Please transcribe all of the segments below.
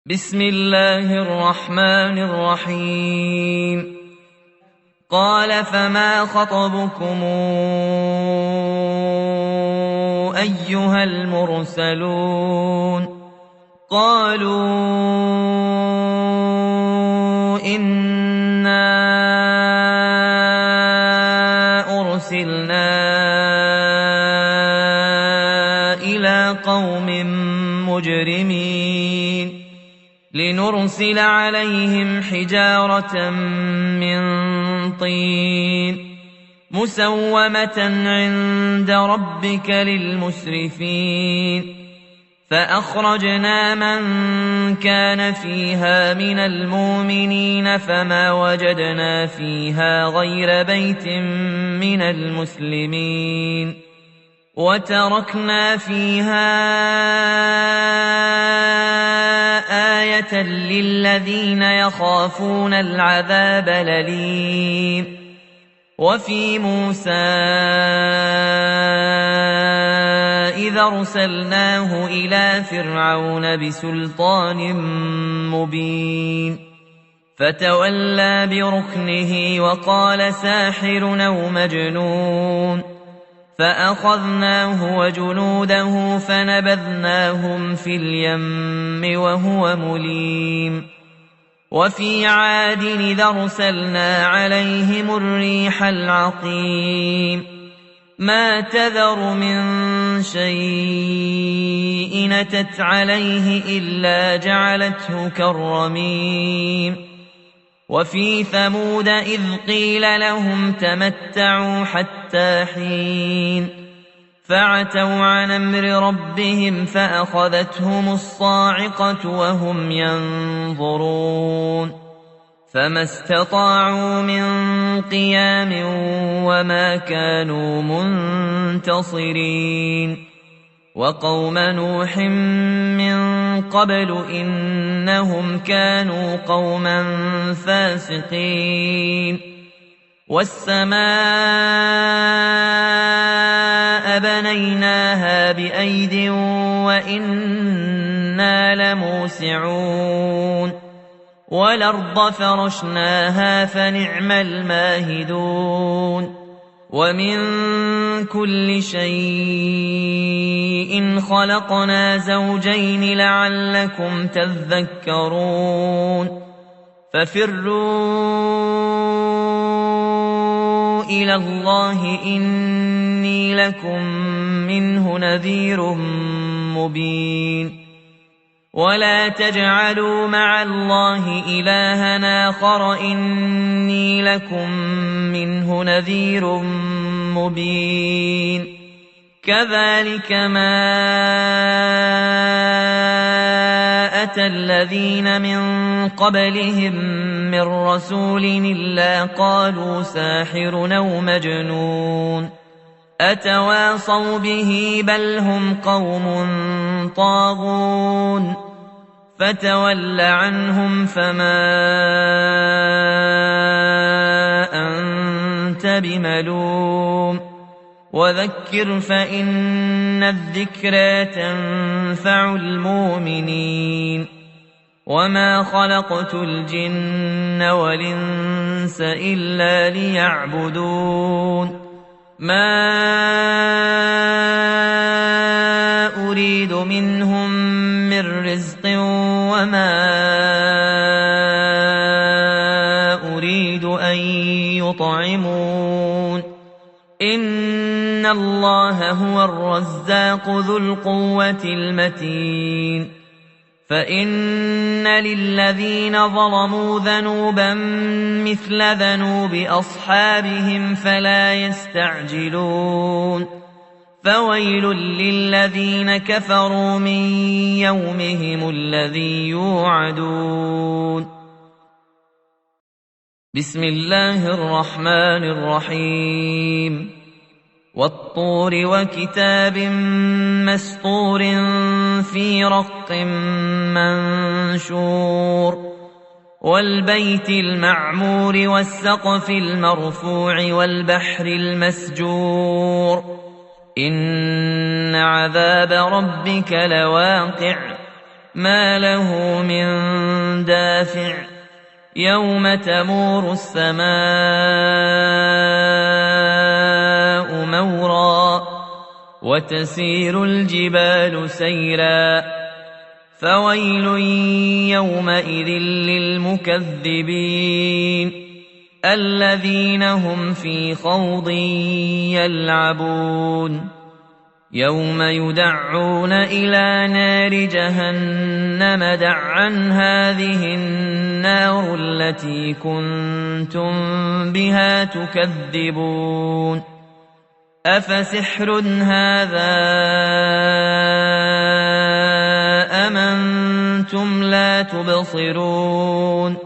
بسم الله الرحمن الرحيم. قال فما خطبكم أيها المرسلون؟ قالوا إنا أرسلنا إلى قوم مجرمين لنرسل عليهم حجارة من طين مسومة عند ربك للمسرفين. فأخرجنا من كان فيها من المؤمنين فما وجدنا فيها غير بيت من المسلمين وتركنا فيها آية للذين يخافون العذاب الأليم. وفي موسى إذا أرسلناه إلى فرعون بسلطان مبين فتولى بركنه وقال ساحر أو مجنون. فأخذناه وجنوده فنبذناهم في اليم وهو مليم. وفي عاد إذا أرسلنا عليهم الريح العقيم ما تذر من شيء أتت عليه إلا جعلته كالرميم. وفي ثمود إذ قيل لهم تمتعوا حتى حين فعتوا عن أمر ربهم فأخذتهم الصاعقة وهم ينظرون فما استطاعوا من قيام وما كانوا منتصرين. وقوم نوح من قبل إنهم كانوا قوما فاسقين. والسماء بنيناها بأيد وإنا لموسعون. والأرض فرشناها فنعم الماهدون. ومن كل شيء خلقنا زوجين لعلكم تذكرون. ففروا إلى الله إني لكم منه نذير مبين. ولا تجعلوا مع الله إلها آخر إني لكم منه نذير مبين. كذلك ما أتى الذين من قبلهم من رسول إلا قالوا ساحر أو مجنون أتواصوا به بل هم قوم طاغون. فتول عنهم فما أنت بملوم وذكر فإن الذكرى تنفع المؤمنين. وما خلقت الجن والإنس إلا ليعبدون ما أريد منهم من رزق وما أريد أن يطعمون إن الله هو الرزاق ذو القوة المتين. فإن للذين ظلموا ذنوبا مثل ذنوب أصحابهم فلا يستعجلون. فويل للذين كفروا من يومهم الذي يوعدون. بسم الله الرحمن الرحيم. والطور وكتاب مسطور في رق منشور والبيت المعمور والسقف المرفوع والبحر المسجور إن عذاب ربك لواقع ما له من دافع يوم تمور السماء مورا وتسير الجبال سيرا فويل يومئذ للمكذبين الذين هم في خوض يلعبون يوم يدعون إلى نار جهنم دعا هذه النار التي كنتم بها تكذبون أفسحر هذا أم أنتم لا تبصرون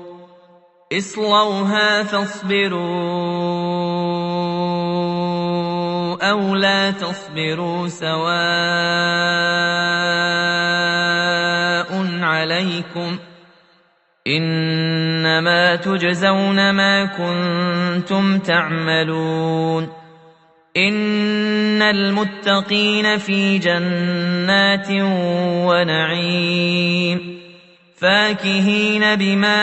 اصلوها فاصبروا أو لا تصبروا سواء عليكم إنما تجزون ما كنتم تعملون إن المتقين في جنات ونعيم فاكهين بما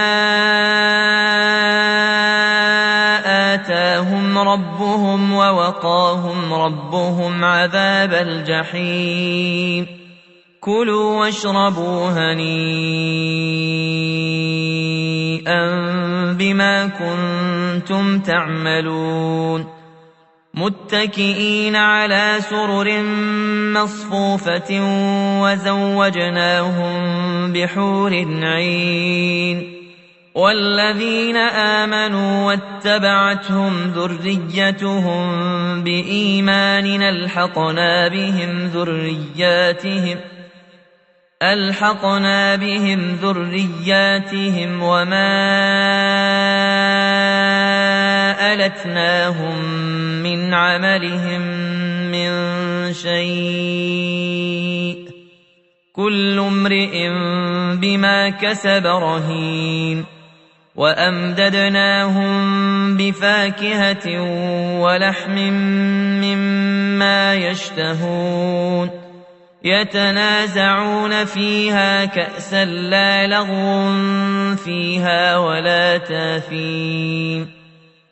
آتاهم ربهم ووقاهم ربهم عذاب الجحيم كلوا واشربوا هنيئا بما كنتم تعملون متكئين على سرر مصفوفة وزوجناهم بحور عين والذين آمنوا واتبعتهم ذريتهم بإيمان ألحقنا بهم ذرياتهم وما ألتناهم من عملهم من شيء كل امرئ بما كسب رهين وأمددناهم بفاكهة ولحم مما يشتهون يتنازعون فيها كأسا لا لغو فيها ولا تاثيم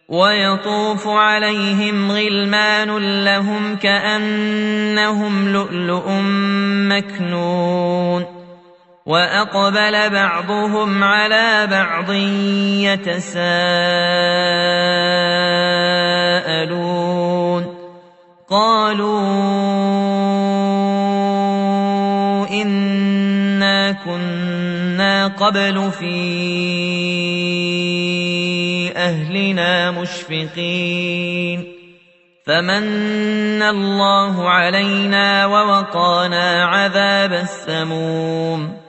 ويطوف عليهم غلمان لهم كأنهم لؤلؤ مكنون وأقبل بعضهم على بعض يتساءلون قالوا إنا كنا قبل في أهلنا مشفقين فمن الله علينا ووقانا عذاب السموم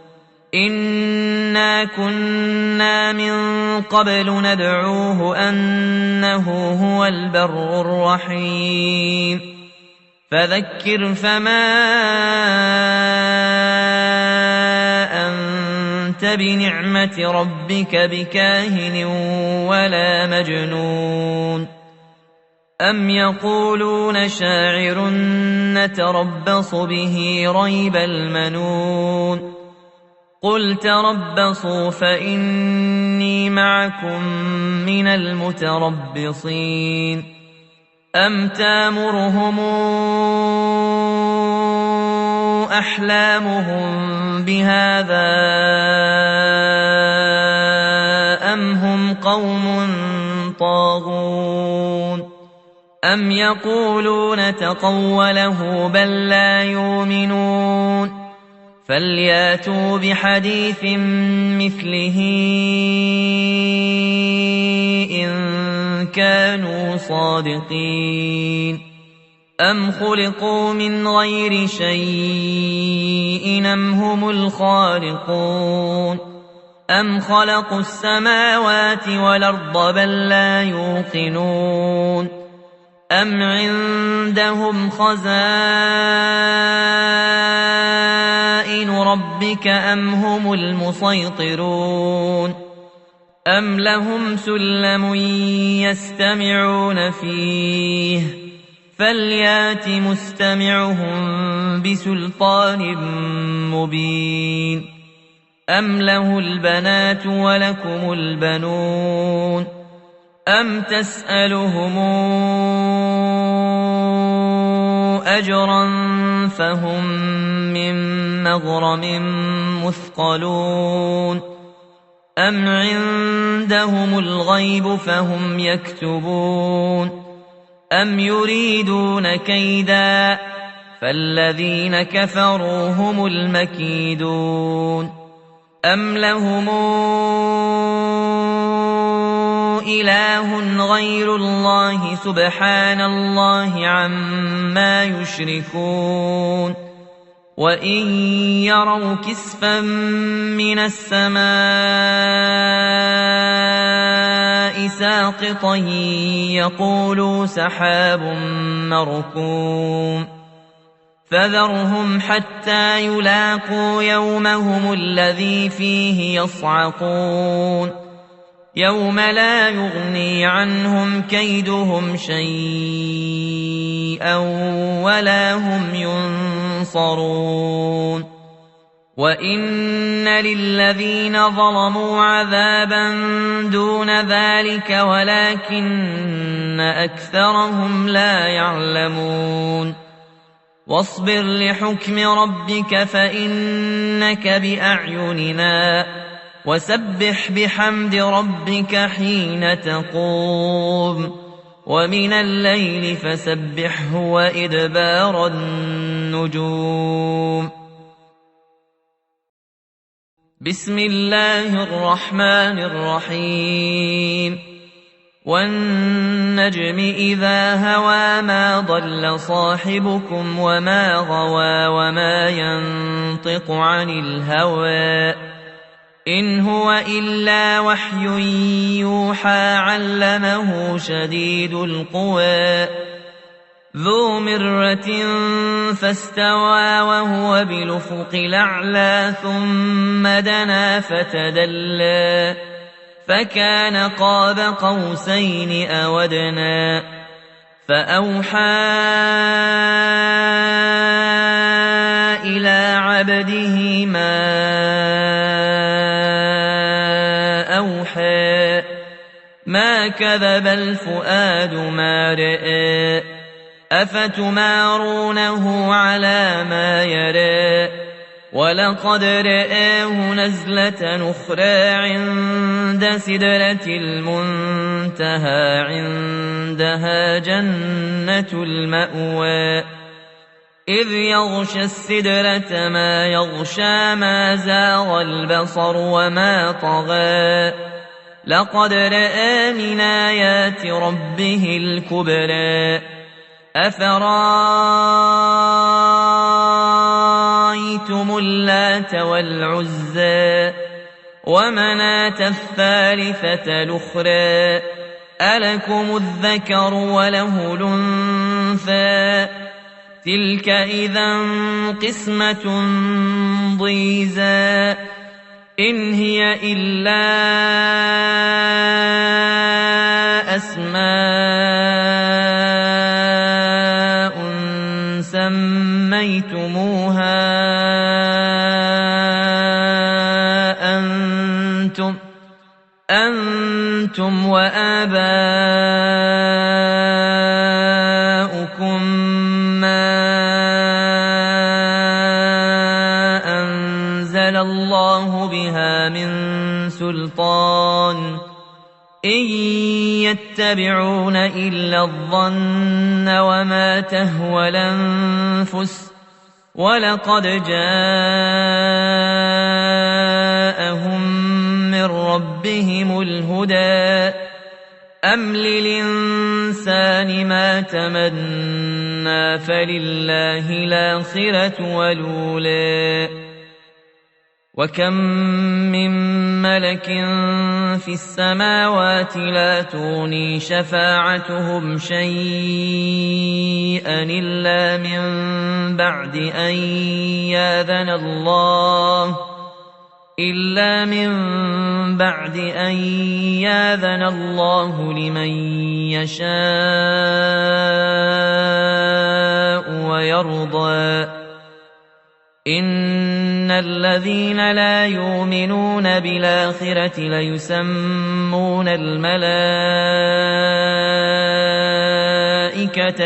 إنا كنا من قبل ندعوه أنه هو البر الرحيم فذكر فما أنت بنعمة ربك بكاهن ولا مجنون أم يقولون شاعر نتربص به ريب المنون قل تربصوا فإني معكم من المتربصين أم تامرهم أحلامهم بهذا أم هم قوم طاغون أم يقولون تقوله بل لا يؤمنون فلياتوا بحديث مثله إن كانوا صادقين أم خلقوا من غير شيء أم هم الخالقون أم خلقوا السماوات والأرض بل لا يوقنون أم عندهم خزائن ربك أم هم المسيطرون أم لهم سلم يستمعون فيه فليات مستمعهم بسلطان مبين أم له البنات ولكم البنون أم تسألهم أجرا فهم من مغرم مثقلون أم عندهم الغيب فهم يكتبون أم يريدون كيدا فالذين كفروا هم المكيدون أم لهم إله غير الله سبحان الله عما يشركون وإن يروا كسفا من السماء ساقطا يقولوا سحاب مركوم فذرهم حتى يلاقوا يومهم الذي فيه يصعقون يوم لا يغني عنهم كيدهم شيئا ولا هم ينصرون وإن للذين ظلموا عذابا دون ذلك ولكن أكثرهم لا يعلمون واصبر لحكم ربك فإنك بأعيننا وسبح بحمد ربك حين تقوم ومن الليل فسبحه وإدبار النجوم بسم الله الرحمن الرحيم والنجم إذا هوى ما ضل صاحبكم وما غوى وما ينطق عن الهوى إن هو إلا وحي يوحى علمه شديد القوى ذو مرة فاستوى وهو بالأفق الأعلى ثم دنا فتدلى فكان قاب قوسين أو أدنى فأوحى إلى عبده ما أوحى ما كذب الفؤاد ما رأى أفتمارونه على ما يرى ولقد رآه نزلة أخرى عند سدرة المنتهى عندها جنة المأوى إذ يغشى السدرة ما يغشى ما زاغ البصر وما طغى لقد رأى من آيات ربه الكبرى أفرأيتم اللات والعزى ومناة الثالثة الأخرى ألكم الذكر وله الأنثى تلك إذا قسمة ضيزى إن هي إلا أسماء سميتموها أنتم وآباؤكم ما أنزل الله بها من سلطان إن يتبعون إلا الظن وما تهوى الأنفس ولقد جاءهم من ربهم الهدى أم للإنسان ما تمنى فلله الآخرة والأولى وكم من ملك في السماوات لا تغني شفاعتهم شيئا إلا من بعد أن ياذن الله لمن يشاء ويرضى إن الذين لا يؤمنون بالآخرة ليسمون الملائكة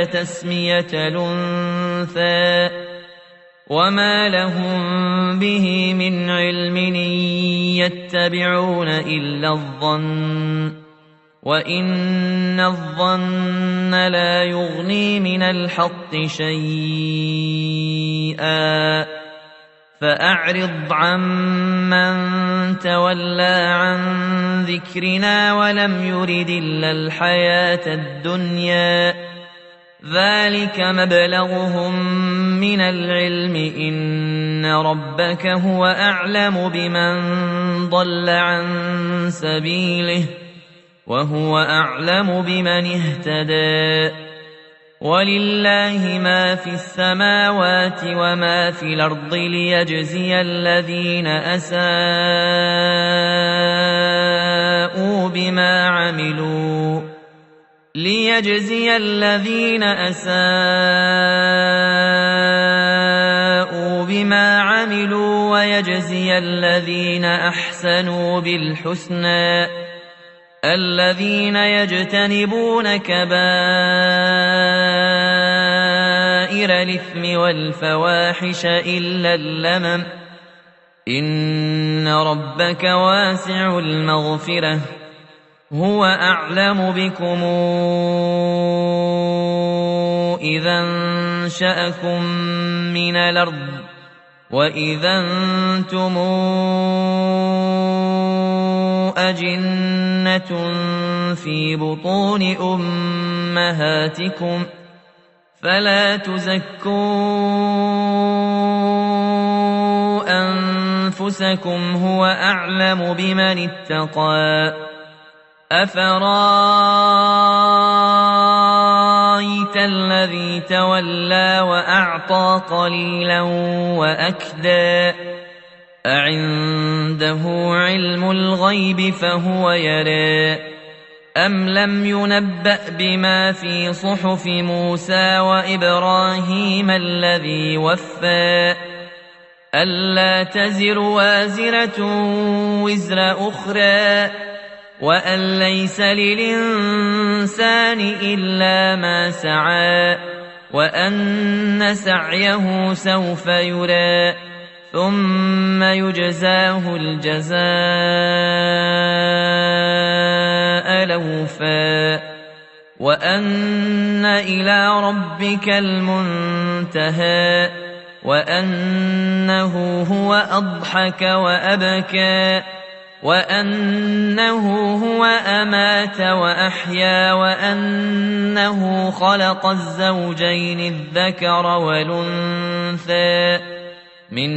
تسمية الأنثى وما لهم به من علم إن يتبعون إلا الظن وإن الظن لا يغني من الحق شيئا فأعرض عمن تولى عن ذكرنا ولم يرد إلا الحياة الدنيا ذلك مبلغهم من العلم إن ربك هو أعلم بمن ضل عن سبيله وهو أعلم بمن اهتدى ولله ما في السماوات وما في الأرض ليجزي الذين أساءوا بما عملوا ويجزي الذين أحسنوا بالحسنى الذين يجتنبون كبائر الإثم والفواحش إلا اللمم إن ربك واسع المغفرة هو أعلم بكم إذا أنشأكم من الأرض وإذا أنتم أجنة في بطون أمهاتكم فلا تزكوا أنفسكم هو أعلم بمن اتقى أفرايت الذي تولى وأعطى قليلا وأكدى أعنده علم الغيب فهو يرى أم لم ينبأ بما في صحف موسى وإبراهيم الذي وفى ألا تزر وازرة وزر أخرى وأن ليس للإنسان إلا ما سعى وأن سعيه سوف يرى ثم يجزاه الجزاء الأوفى وأن إلى ربك المنتهى وأنه هو أضحك وأبكى وأنه هو أمات وأحيا وأنه خلق الزوجين الذكر والأنثى من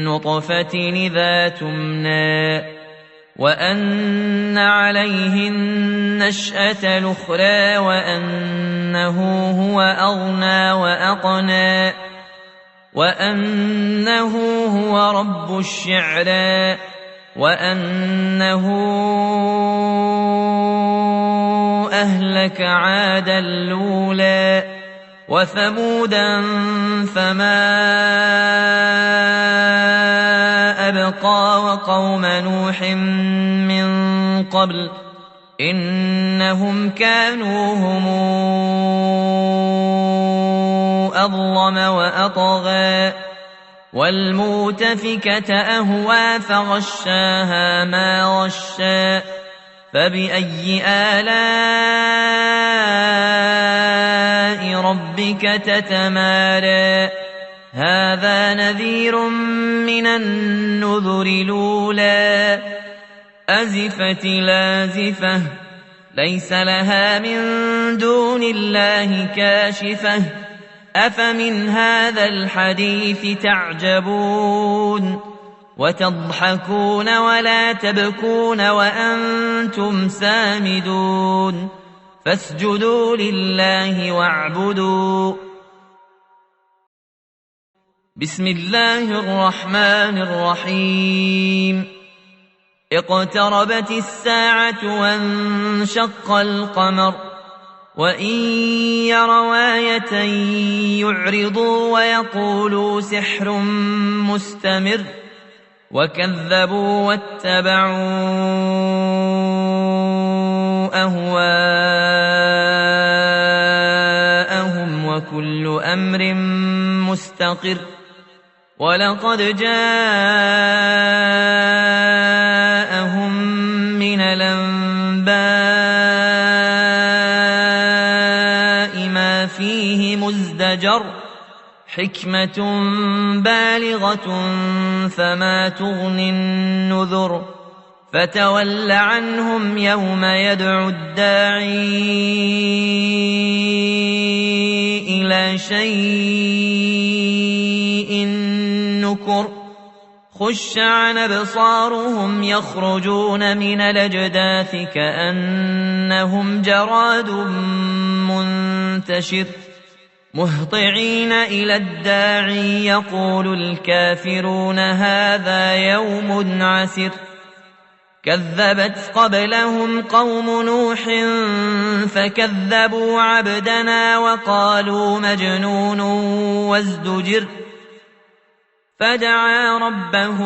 نطفة إذا تمنى وأن عليه النشأة الأخرى وأنه هو أغنى وأقنى وأنه هو رب الشعرى وأنه أهلك عادا الأولى وثمودا فما أبقى وقوم نوح من قبل إنهم كانوا هم أظلم وأطغى والمؤتفكة أهوى فغشاها ما غشى فبأي آلاء ربك تتمارى هذا نذير من النذر الأولى أزفت لازفة ليس لها من دون الله كاشفة أفمن هذا الحديث تعجبون وتضحكون ولا تبكون وأنتم سامدون فاسجدوا لله واعبدوا بسم الله الرحمن الرحيم اقتربت الساعة وانشق القمر وإن يروا آية يعرضوا ويقولوا سحر مستمر وكذبوا واتبعوا أهواءهم وكل أمر مستقر ولقد جاءهم من الأنباء ما فيه مزدجر حكمة بالغة فما تغني النذر فتول عنهم يوم يدعو الداعي إلى شيء نكر خش عن أبصارهم يخرجون من الأجداث كأنهم جراد منتشر مهطعين إلى الداعي يقول الكافرون هذا يوم عسر كذبت قبلهم قوم نوح فكذبوا عبدنا وقالوا مجنون وازدجر فدعا ربه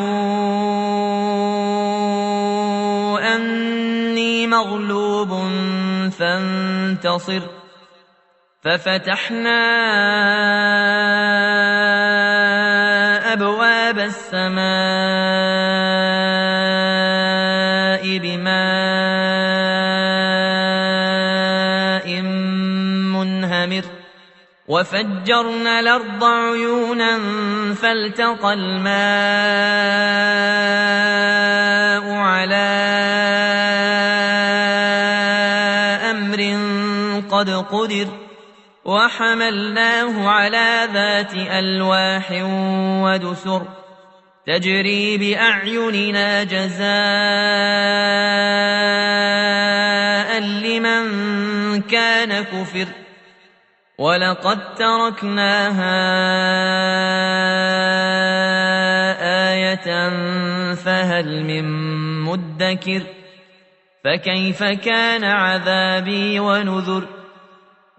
أني مغلوب فانتصر ففتحنا أبواب السماء بماء منهمر وفجرنا الأرض عيونا فالتقى الماء على أمر قد قدر وحملناه على ذات ألواح ودسر تجري بأعيننا جزاء لمن كان كفر ولقد تركناها آية فهل من مدكر فكيف كان عذابي ونذر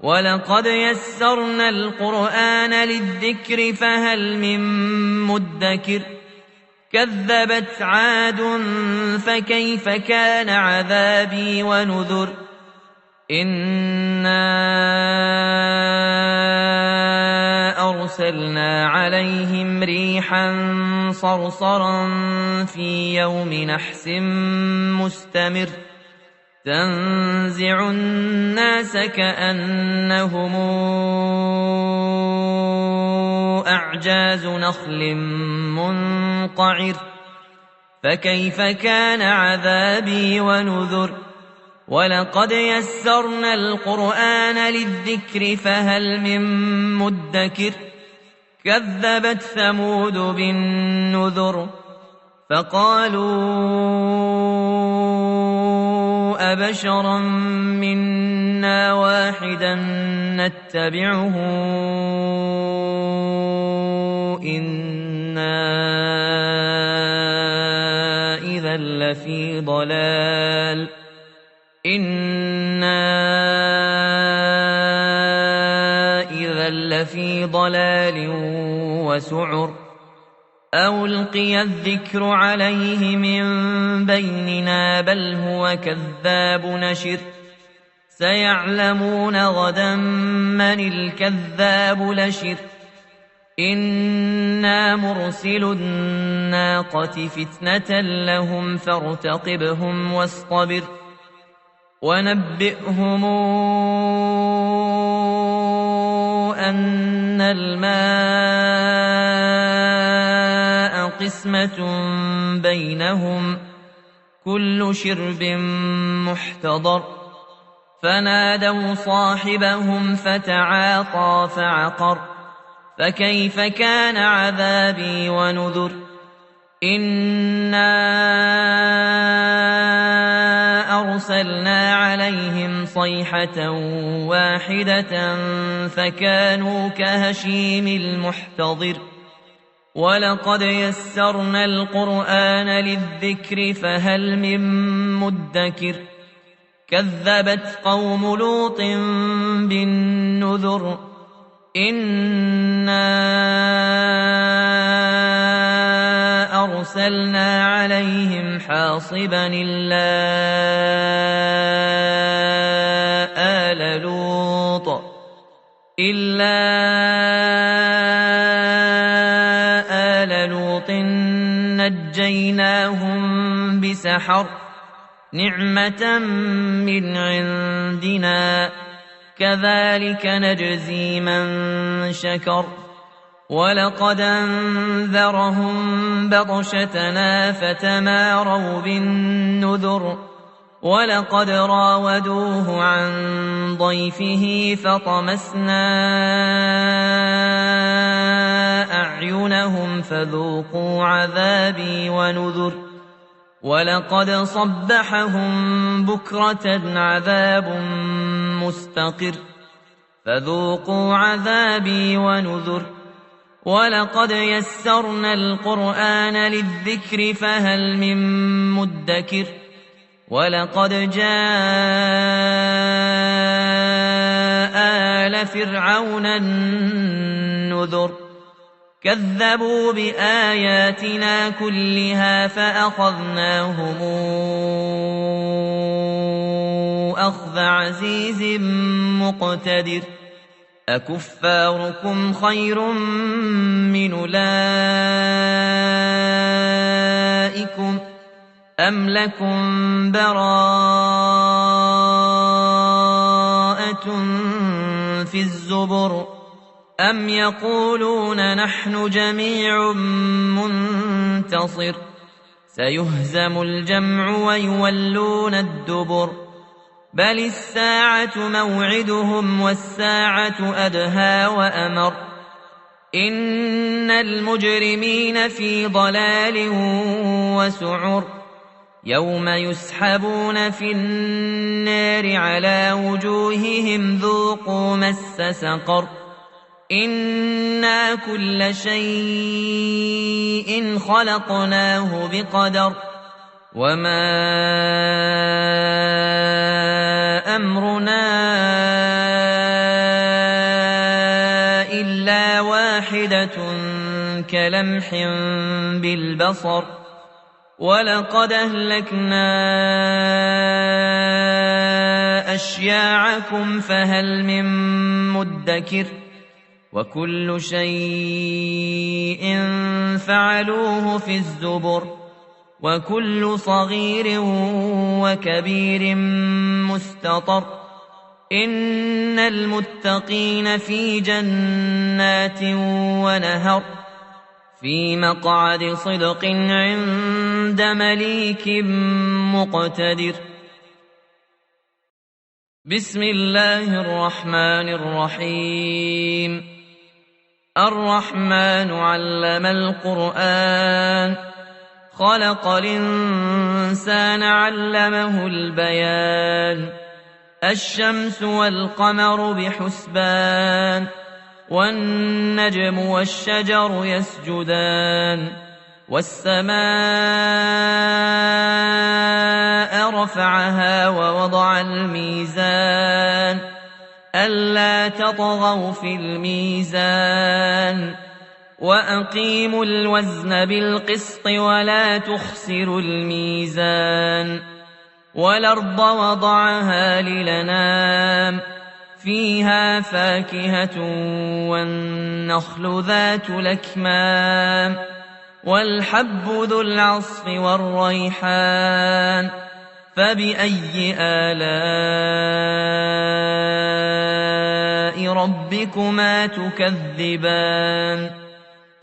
ولقد يسرنا القرآن للذكر فهل من مدكر كذبت عاد فكيف كان عذابي ونذر إنا أرسلنا عليهم ريحا صرصرا في يوم نحس مستمر تنزع الناس كأنهم أعجاز نخل منقعر فكيف كان عذابي ونذر ولقد يسرنا القرآن للذكر فهل من مدكر كذبت ثمود بالنذر فقالوا أبشرا منا واحدا نتبعه إنا إذا لفي ضلال وسعر أو ألقي الذكر عليه من بيننا بل هو كذاب نشر سيعلمون غدا من الكذاب لشر إنا مرسل الناقة فتنة لهم فارتقبهم واصطبر ونبئهم أن الماء قسمة بينهم كل شرب محتضر فنادوا صاحبهم فتعاطى فعقر فكيف كان عذابي ونذر إنا أرسلنا عليهم صيحة واحدة فكانوا كهشيم المحتضر ولقد يسرنا القرآن للذكر فهل من مدكر كذبت قوم لوط بالنذر إنا أرسلنا عليهم حاصبا إلا آل لوط نجيناهم بسحر نعمة من عندنا كذلك نجزي من شكر ولقد أنذرهم بطشتنا فتماروا بالنذر ولقد راودوه عن ضيفه فطمسنا أعينهم فذوقوا عذابي ونذر ولقد صبحهم بكرة عذاب مستقر فذوقوا عذابي ونذر ولقد يسرنا القرآن للذكر فهل من مدكر ولقد جاء آل فرعون النذر كذبوا بآياتنا كلها فأخذناهم أخذ عزيز مقتدر أكفاركم خير من أولئكم أم لكم براءة في الزبر أم يقولون نحن جميع منتصر سيهزم الجمع ويولون الدبر بل الساعة موعدهم والساعة أدهى وأمر إن المجرمين في ضلال وسعر يوم يسحبون في النار على وجوههم ذوقوا مس سقر إنا كل شيء خلقناه بقدر وما أمرنا إلا واحدة كلمح بالبصر ولقد أهلكنا أشياعكم فهل من مدكر وكل شيء فعلوه في الزبر وكل صغير وكبير مستطر إن المتقين في جنات ونهر في مقعد صدق عند مليك مقتدر بسم الله الرحمن الرحيم الرحمن علم القرآن خلق الإنسان علمه البيان الشمس والقمر بحسبان والنجم والشجر يسجدان والسماء رفعها ووضع الميزان ألا تطغوا في الميزان وأقيموا الوزن بالقسط ولا تخسروا الميزان والأرض وضعها للأنام فيها فاكهة والنخل ذات الأكمام والحب ذو العصف والريحان فبأي آلاء ربكما تكذبان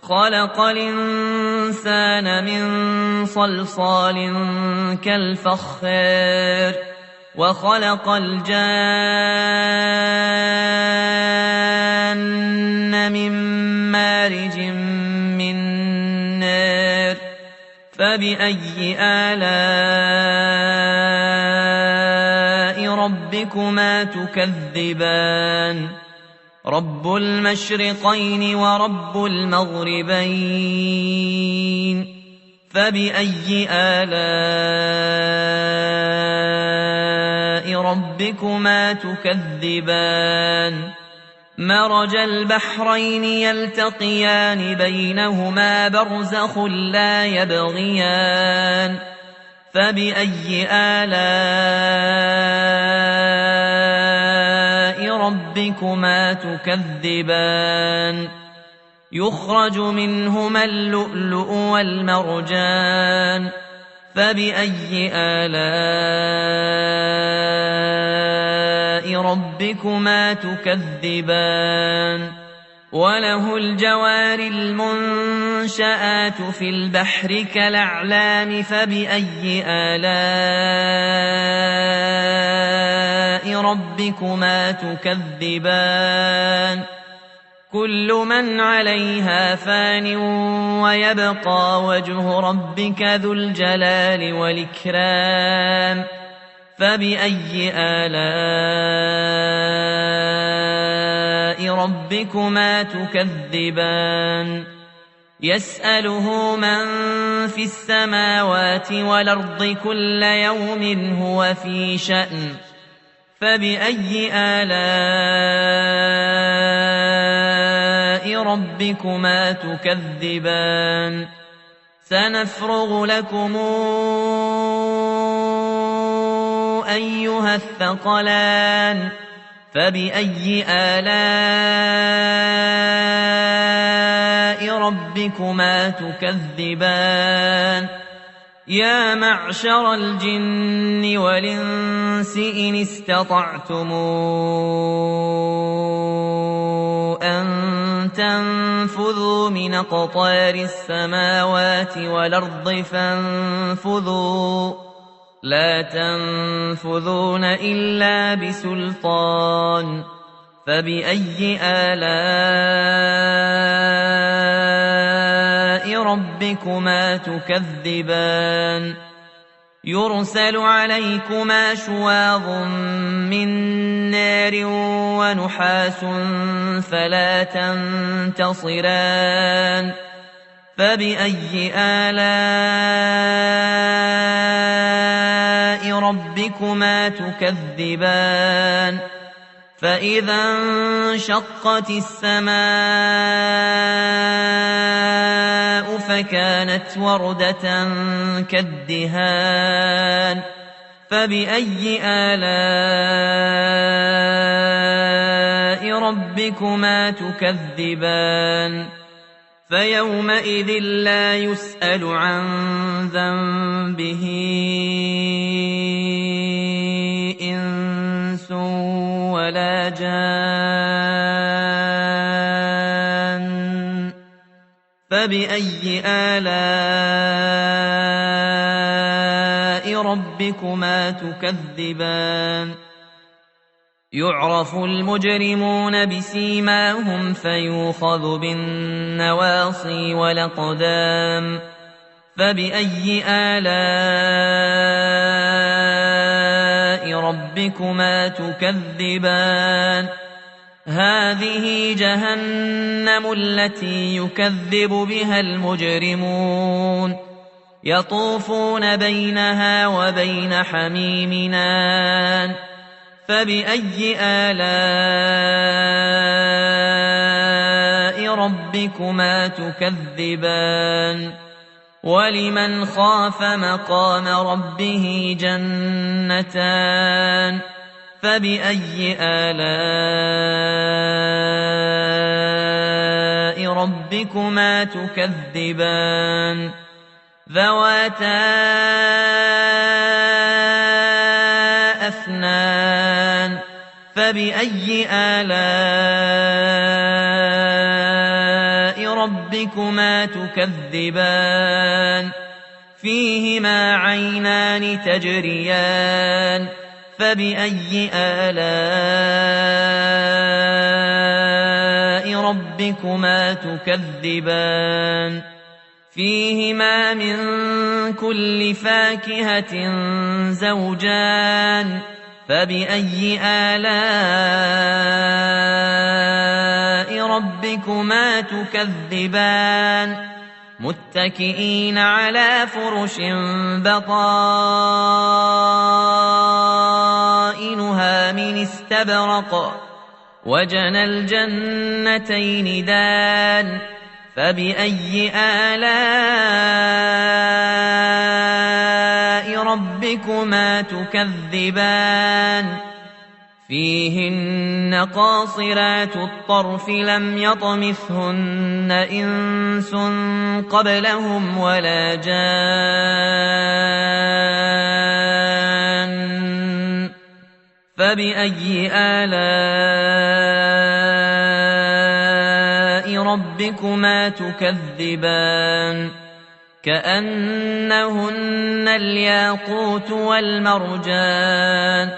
خلق الإنسان من صلصال كالفخار وخلق الجان من مارج من نار فبأي آلاء ربكما تكذبان رب المشرقين ورب المغربين فبأي آلاء ربكما تكذبان مرج البحرين يلتقيان بينهما برزخ لا يبغيان فبأي آلاء ربكما تكذبان يخرج منهما اللؤلؤ والمرجان فبأي آلاء ربكما تكذبان وله الجوار المنشآت في البحر كالأعلام فبأي آلاء ربكما تكذبان كل من عليها فان ويبقى وجه ربك ذو الجلال والإكرام فبأي آلاء ربكما تكذبان يسأله من في السماوات والأرض كل يوم هو في شأن فبأي آلاء ربكما تكذبان سنفرغ لكم أيها الثقلان فبأي آلاء ربكما تكذبان يا معشر الجن والإنس إن استطعتم أن تنفذوا من أقطار السماوات والأرض فانفذوا لا تنفذون إلا بسلطان فبأي آلاء ربكما تكذبان يرسل عليكما شواظ من نار ونحاس فلا تنتصران فبأي آلاء ربكما تكذبان فإذا انشقت السماء فكانت وردة كالدهان فبأي آلاء ربكما تكذبان فيومئذ لا يسأل عن ذنبه إنس ولا جان فبأي آلاء ربكما تكذبان يعرف المجرمون بسيماهم فيوخذ بالنواصي والأقدام فبأي آلاء ربكما تكذبان هذه جهنم التي يكذب بها المجرمون يطوفون بينها وبين حميم آن فبأي آلاء ربكما تكذبان ولمن خاف مقام ربه جنتان فبأي آلاء ربكما تكذبان ذواتا أفنان فبأي آلاء ربكما تكذبان فيهما عينان تجريان فبأي آلاء ربكما تكذبان فيهما من كل فاكهة زوجان فبأي آلاء ربكما تكذبان متكئين على فرش بطائنها استبرق وجنى الجنتين دان فبأي آلاء ربكما تكذبان فيهن قاصرات الطرف لم يطمثهن إنس قبلهم ولا جان فبأي آلاء ربكما تكذبان كأنهن الياقوت والمرجان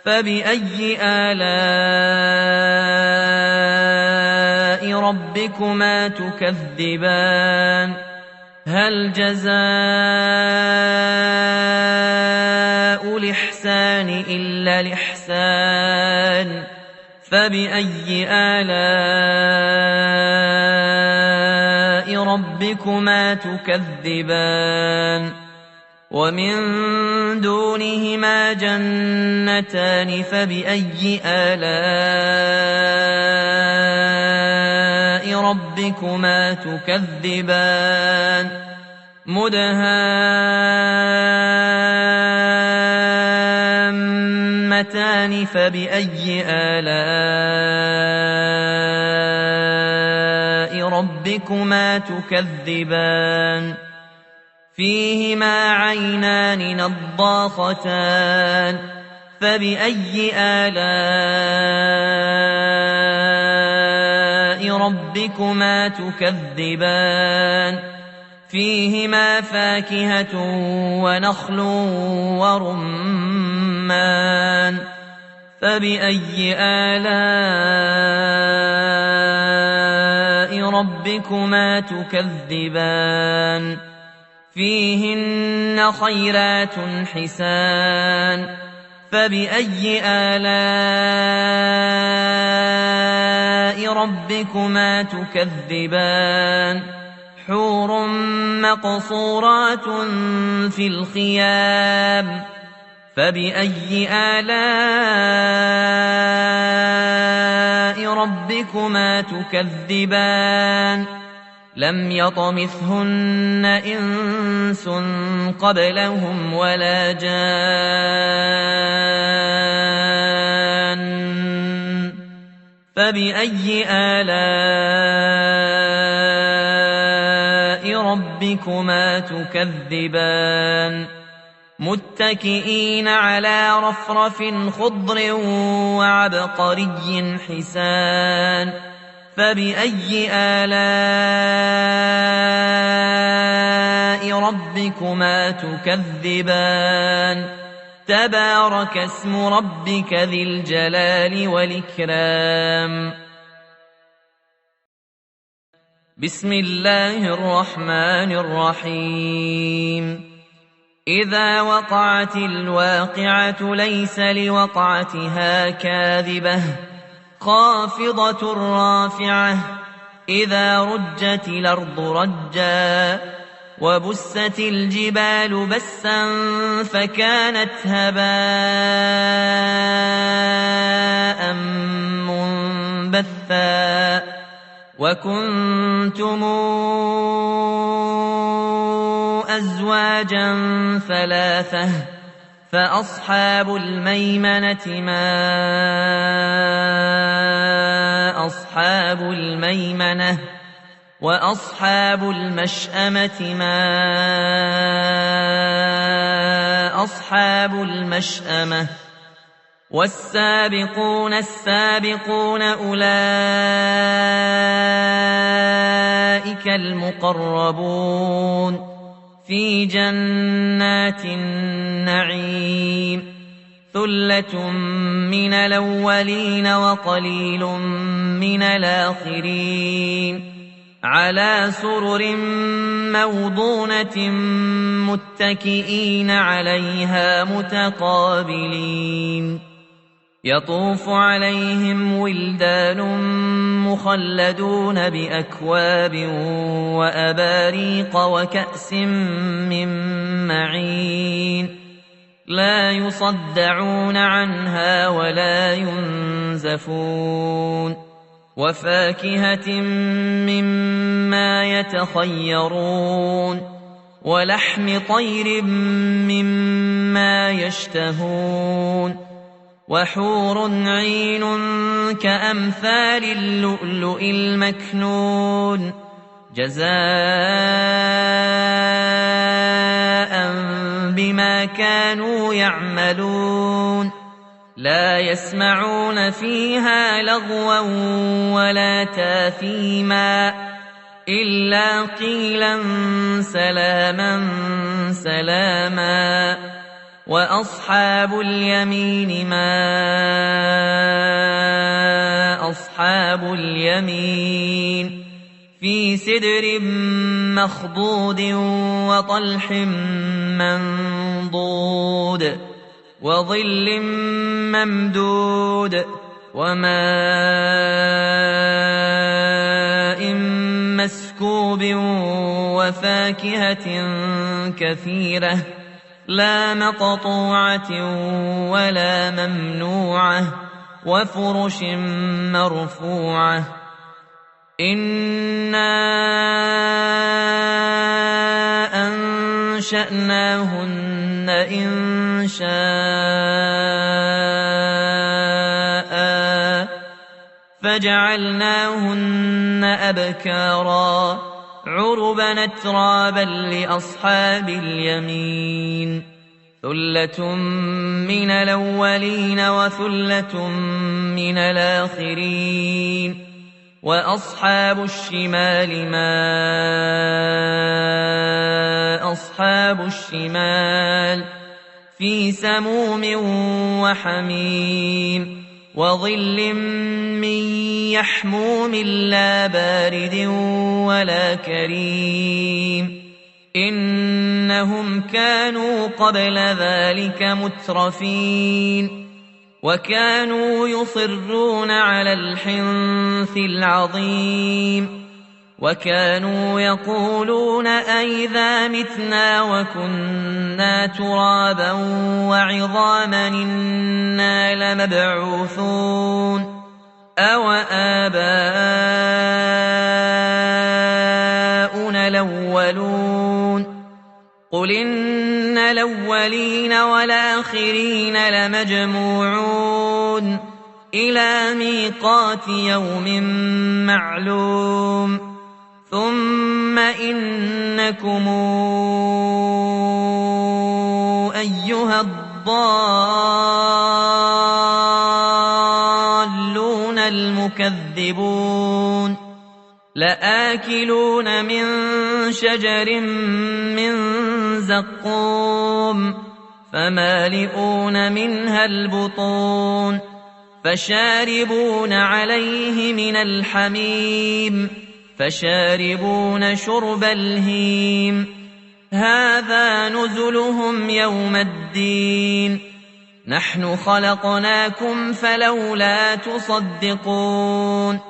فبأي آلاء ربكما تكذبان هل جزاء الإحسان إلا الإحسان فبأي آلاء ربكما تكذبان ومن دونهما جنتان فبأي آلاء ربكما تكذبان مدهامتان فبأي آلاء ربكما تكذبان فيهما عينان نضاختان فبأي آلاء ربكما تكذبان فيهما فاكهة ونخل ورمان فبأي آلاء ربكما تكذبان فيهن خيرات حسان فبأي آلاء ربكما تكذبان حور مقصورات في الخيام فبأي آلاء ربكما تكذبان لم يطمثهن إنس قبلهم ولا جان فبأي آلاء ربكما تكذبان متكئين على رفرف خضر وعبقري حسان فبأي آلاء ربكما تكذبان تبارك اسم ربك ذي الجلال والإكرام بسم الله الرحمن الرحيم إذا وقعت الواقعة ليس لوقعتها كاذبة خافضة رافعة إذا رجت الأرض رجا وبست الجبال بسا فكانت هباء منبثا وكنتم أزواجا ثلاثة فأصحاب الميمنة ما أصحاب الميمنة وأصحاب المشأمة ما أصحاب المشأمة والسابقون السابقون أولئك المقربون في جنات النعيم ثلة من الأولين وقليل من الآخرين على سرر موضونة متكئين عليها متقابلين يطوف عليهم ولدان مخلدون بأكواب وأباريق وكأس من معين لا يصدعون عنها ولا ينزفون وفاكهة مما يتخيرون ولحم طير مما يشتهون وحور عين كأمثال اللؤلؤ المكنون جزاء بما كانوا يعملون لا يسمعون فيها لغوا ولا تاثيما إلا قيلا سلاما سلاما وأصحاب اليمين ما أصحاب اليمين في سدر مخضود وطلح منضود وظل ممدود وماء مسكوب وفاكهة كثيرة لا مقطوعة ولا ممنوعة وفرش مرفوعة إنا أنشأناهن إنشاء فجعلناهن أبكارا عربا أترابا لأصحاب اليمين ثلة من الأولين وثلة من الآخرين وأصحاب الشمال ما أصحاب الشمال في سموم وحميم وظل من يحموم لا بارد ولا كريم إنهم كانوا قبل ذلك مترفين وكانوا يصرون على الحنث العظيم وكانوا يقولون أئذا متنا وكنا ترابا وعظاما إنا لمبعوثون أو آباؤنا الأولون قل إن الأولين والآخرين لمجموعون إلى ميقات يوم معلوم ثم إنكم أيها الضالون المكذبون لآكلون من شجر من زقوم فمالئون منها البطون فشاربون عليه من الحميم فشاربون شرب الهيم هذا نزلهم يوم الدين نحن خلقناكم فلولا تصدقون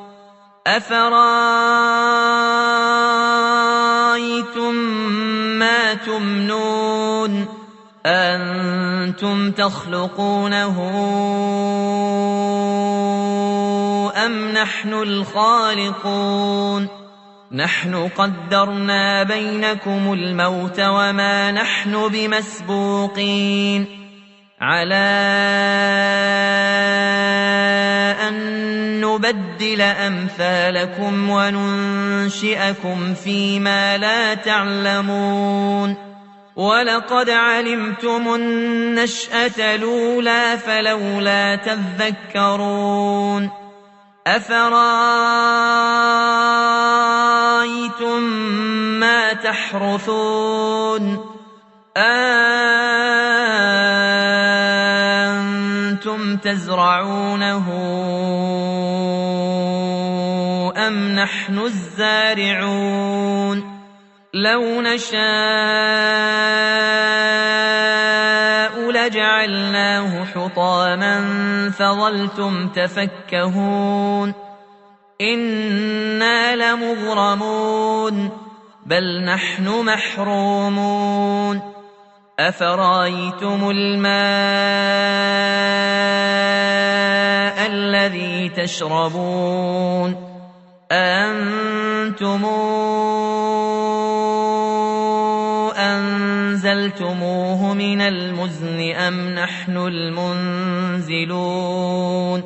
أفرأيتم ما تمنون أنتم تخلقونه أم نحن الخالقون نحن قدرنا بينكم الموت وما نحن بمسبوقين على أن نبدل أمثالكم وننشئكم فيما لا تعلمون ولقد علمتم النشأة الأولى فلولا تذكرون أفرأيتم ما تحرثون أنتم تزرعونه أم نحن الزارعون لو نشاء لجعلناه حطاما فظلتم تفكهون إنا لمغرمون بل نحن محرومون أفرأيتم الماء الذي تشربون أأنتم أنزلتموه من المزن أم نحن المنزلون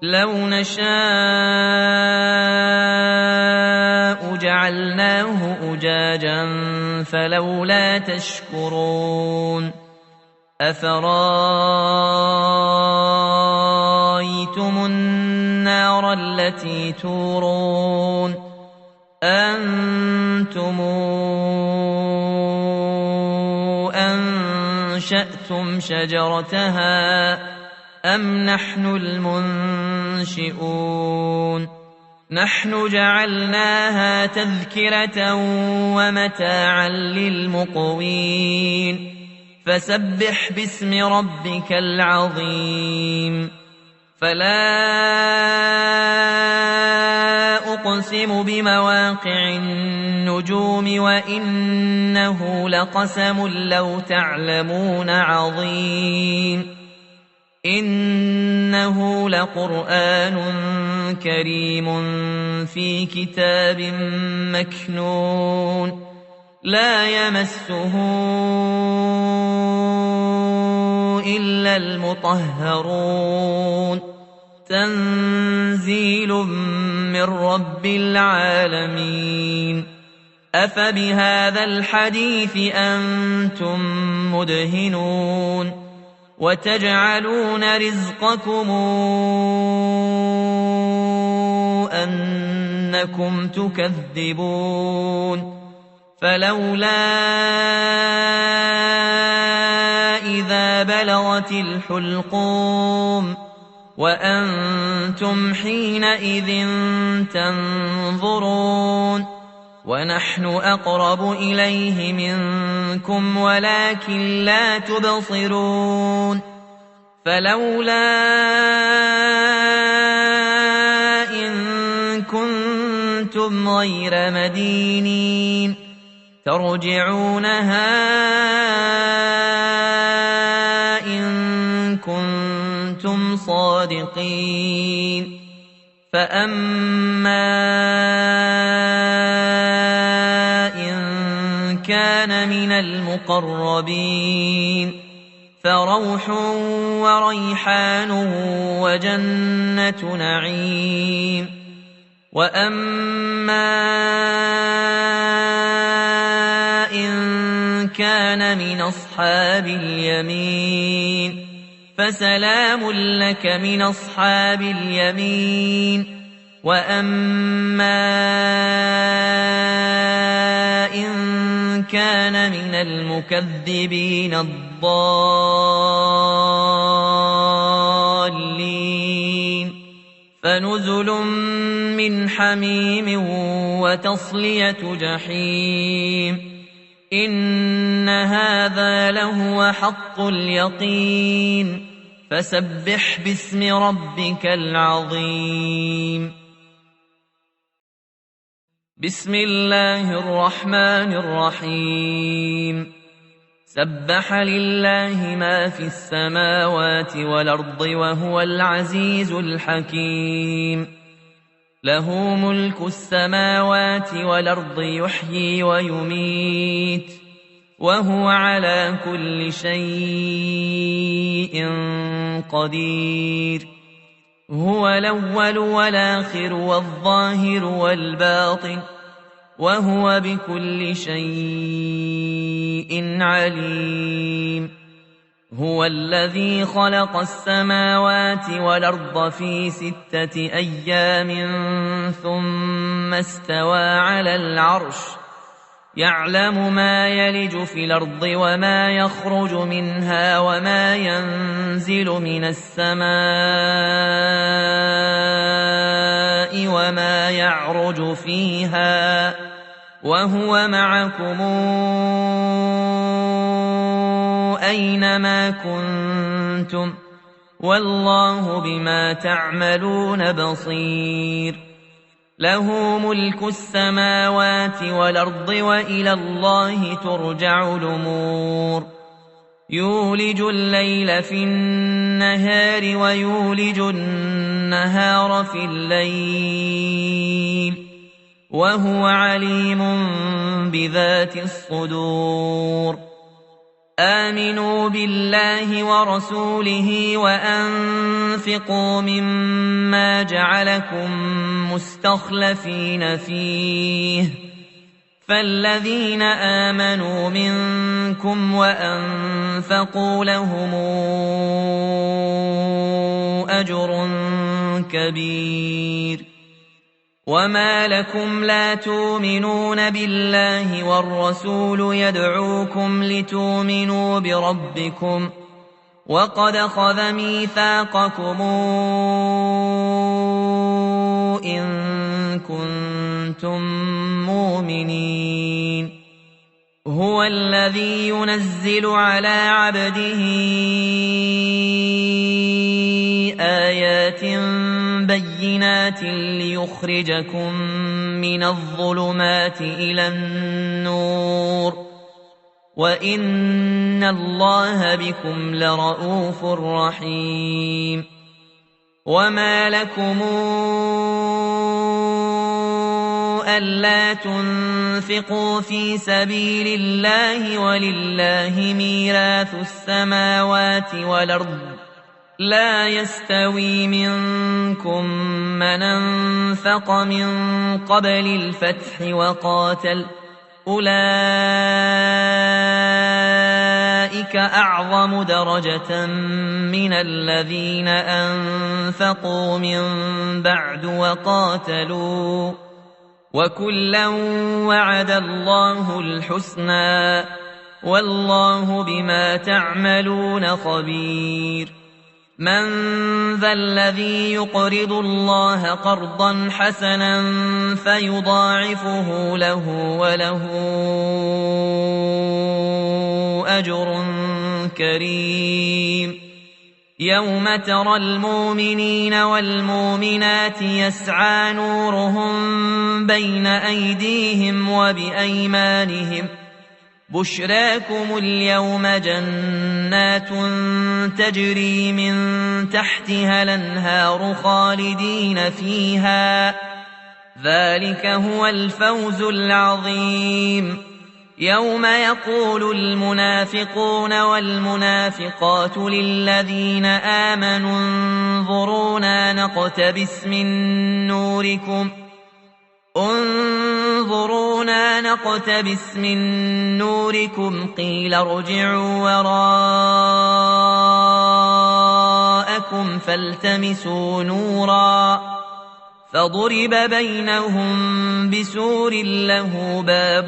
لو نشاء جعلناه أجاجا فلولا تشكرون أفرأيتم النار التي تورون أنتم أنشأتم شجرتها أم نحن المنشئون نحن جعلناها تذكرة ومتاعا للمقوين فسبح باسم ربك العظيم فلا أقسم بمواقع النجوم وإنه لقسم لو تعلمون عظيم إنه لقرآن كريم في كتاب مكنون لا يمسه إلا المطهرون تنزيل من رب العالمين أفبهذا الحديث أنتم مدهنون وتجعلون رزقكم أنكم تكذبون فلولا إذا بلغت الحلقوم وأنتم حينئذ تنظرون ونحن أقرب إليه منكم ولكن لا تبصرون فلولا إن كنتم غير مدينين ترجعونها إن كنتم صادقين فأما إن كان من المقربين فروح وريحان وجنة نعيم وأما إن كان من أصحاب اليمين فسلام لك من أصحاب اليمين وأما إن كان من المكذبين الضالين فنزل من حميم وتصلية جحيم إن هذا لهو حق اليقين فسبح باسم ربك العظيم بسم الله الرحمن الرحيم سبح لله ما في السماوات والأرض وهو العزيز الحكيم له ملك السماوات والأرض يحيي ويميت وهو على كل شيء قدير هو الأول والآخر والظاهر والباطن وهو بكل شيء عليم هو الذي خلق السماوات والأرض في 6 أيام ثم استوى على العرش يعلم ما يلج في الأرض وما يخرج منها وما ينزل من السماء وما يعرج فيها وهو معكم أينما كنتم والله بما تعملون بصير له ملك السماوات والأرض وإلى الله ترجع الأمور يولج الليل في النهار ويولج النهار في الليل وهو عليم بذات الصدور آمنوا بالله ورسوله وأنفقوا مما جعلكم مستخلفين فيه فالذين آمنوا منكم وأنفقوا لهم أجر كبير وما لكم لا تؤمنون بالله والرسول يدعوكم لتؤمنوا بربكم وقد أخذ ميثاقكم إن كنتم مؤمنين هو الذي ينزل على عبده آيات بينات ليخرجكم من الظلمات إلى النور وإن الله بكم لرءوف رحيم وما لكم ألا تنفقوا في سبيل الله ولله ميراث السماوات والأرض لا يستوي منكم من أنفق من قبل الفتح وقاتل أولئك أعظم درجة من الذين أنفقوا من بعد وقاتلوا وكلا وعد الله الحسنى والله بما تعملون خبير من ذا الذي يقرض الله قرضا حسنا فيضاعفه له وله أجر كريم يوم ترى المؤمنين والمؤمنات يسعى نورهم بين أيديهم وبأيمانهم بشراكم اليوم جنات تجري من تحتها الأنهار خالدين فيها ذلك هو الفوز العظيم يوم يقول المنافقون والمنافقات للذين آمنوا انظرونا نقتبس من نوركم قيل ارجعوا وراءكم فالتمسوا نورا فضرب بينهم بسور له باب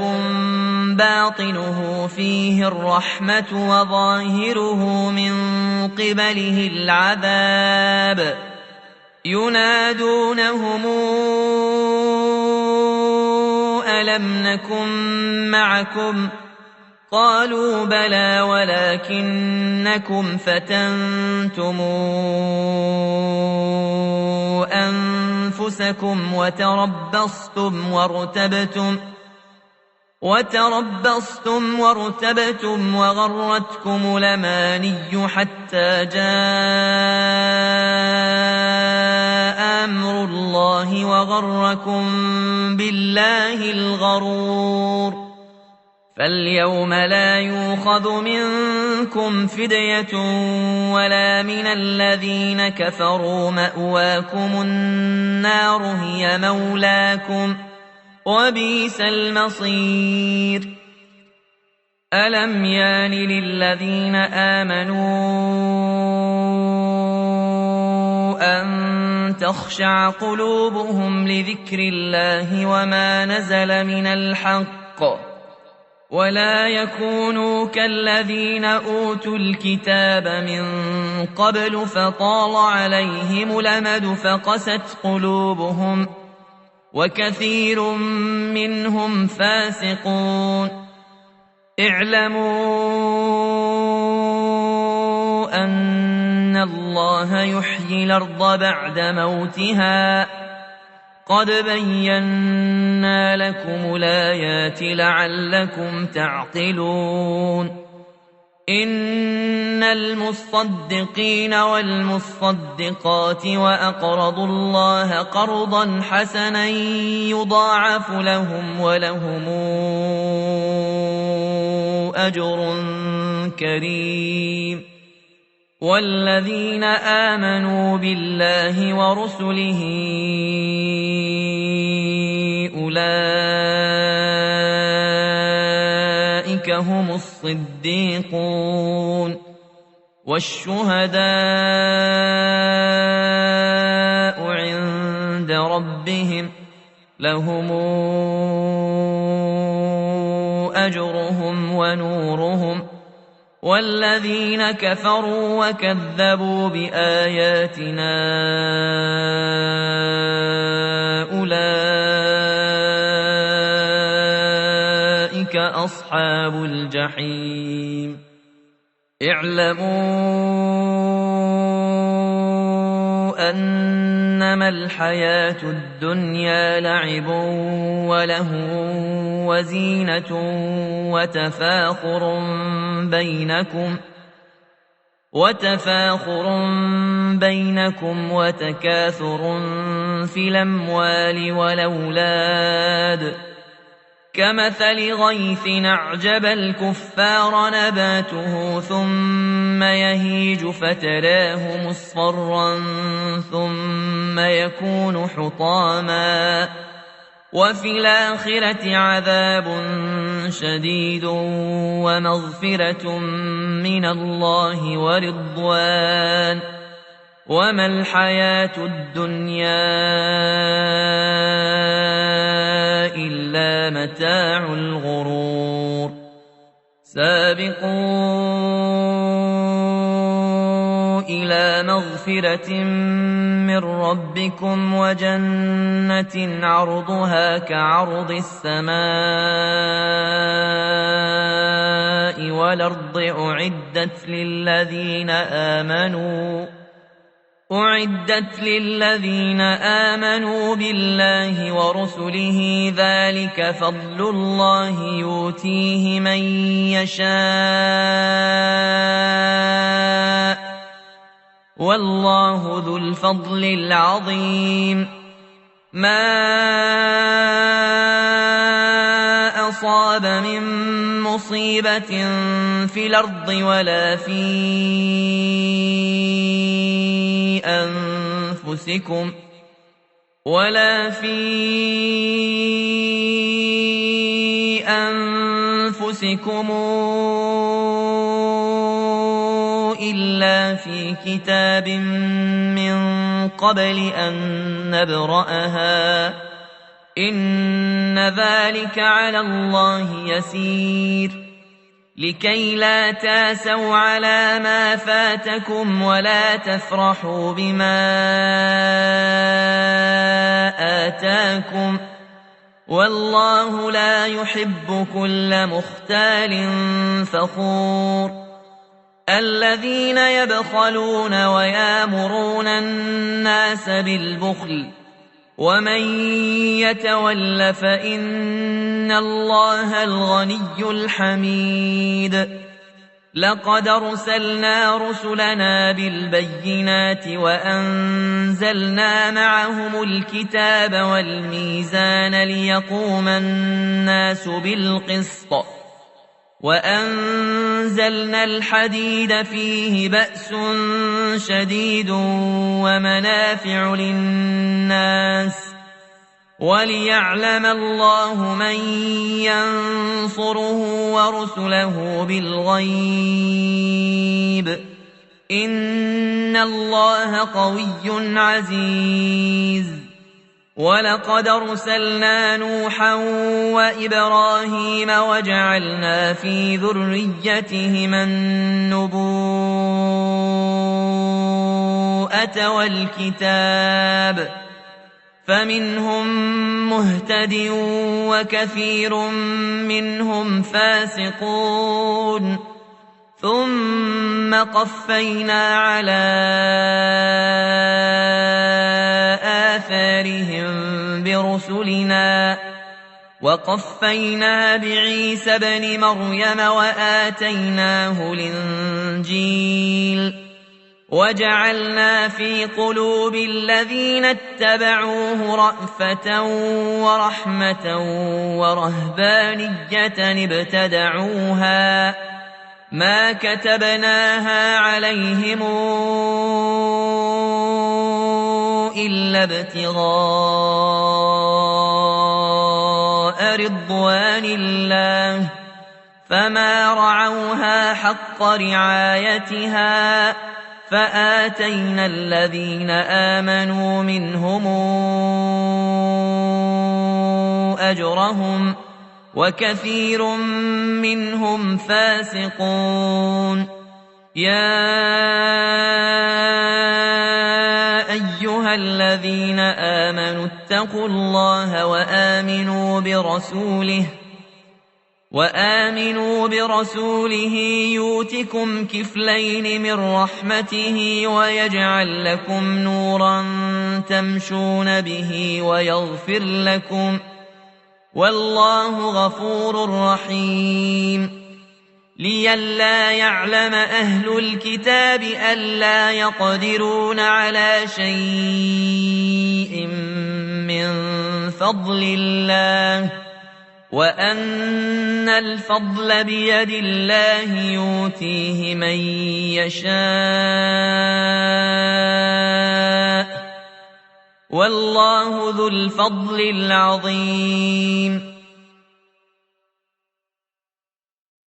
باطنه فيه الرحمة وظاهره من قبله العذاب ينادونهم ألم نكن معكم قالوا بلى ولكنكم فتنتم أنفسكم وتربصتم وارتبتم وغرتكم الأماني حتى جاء أمر الله وغركم بالله الغرور فاليوم لا يؤخذ منكم فدية ولا من الذين كفروا مأواكم النار هي مولاكم وبئس المصير ألم يان للذين آمنوا أن تخشع قلوبهم لذكر الله وما نزل من الحق ولا يكونوا كالذين أوتوا الكتاب من قبل فطال عليهم الأمد فقست قلوبهم وكثير منهم فاسقون اعلموا أن الله يحيي الأرض بعد موتها قد بينا لكم الآيات لعلكم تعقلون إن المصدقين والمصدقات وأقرضوا الله قرضا حسنا يضاعف لهم ولهم أجر كريم. والذين آمنوا بالله ورسله أولئك هم الصديقون والشهداء عند ربهم لهم أجرهم ونورهم. والذين كفروا وكذبوا بآياتنا أولئك أصحاب الجحيم. اعلموا أنما الحياة الدنيا لعب ولهو وزينة وتفاخر بينكم وتكاثر في الأموال والأولاد كمثل غيث أعجب الكفار نباته ثم يهيج فتراه مصفرا ثم يكون حطاما وفي الآخرة عذاب شديد ومغفرة من الله ورضوان وما الحياة الدنيا إلا متاع الغرور. سابقوا إلى مغفرة من ربكم وجنة عرضها كعرض السماء والأرض أعدت للذين آمنوا بالله ورسله ذلك فضل الله يؤتيه من يشاء والله ذو الفضل العظيم. ما أصاب من مصيبة في الأرض ولا في أنفسكم إلا في كتاب من قبل أن نبرأها إن ذلك على الله يسير. لكي لا تاسوا على ما فاتكم ولا تفرحوا بما آتاكم والله لا يحب كل مختال فخور. الذين يبخلون ويامرون الناس بالبخل ومن يتول فإن الله الغني الحميد. لقد أرسلنا رسلنا بالبينات وأنزلنا معهم الكتاب والميزان ليقوم الناس بالقسط وأنزلنا الحديد فيه بأس شديد ومنافع للناس وليعلم الله من ينصره ورسله بالغيب إن الله قوي عزيز. ولقد أرسلنا نوحا وإبراهيم وجعلنا في ذريتهما النبوءة والكتاب فمنهم مهتد وكثير منهم فاسقون ثم قفينا على آثارهم برسلنا وقفينا بعيسى ابن مريم وآتيناه الإنجيل وجعلنا في قلوب الذين اتبعوه رأفة ورحمة ورهبانية ابتدعوها ما كتبناها عليهم إلا ابتغاء رضوان الله فما رعوها حق رعايتها فآتينا الذين آمنوا منهم أجرهم وكثير منهم فاسقون يا أيها الذين آمنوا اتقوا الله وآمنوا برسوله يؤتكم كفلين من رحمته ويجعل لكم نورا تمشون به ويغفر لكم والله غفور رحيم لئلا يعلم أهل الكتاب ألا يقدرون على شيء من فضل الله وأن الفضل بيد الله يؤتيه من يشاء والله ذو الفضل العظيم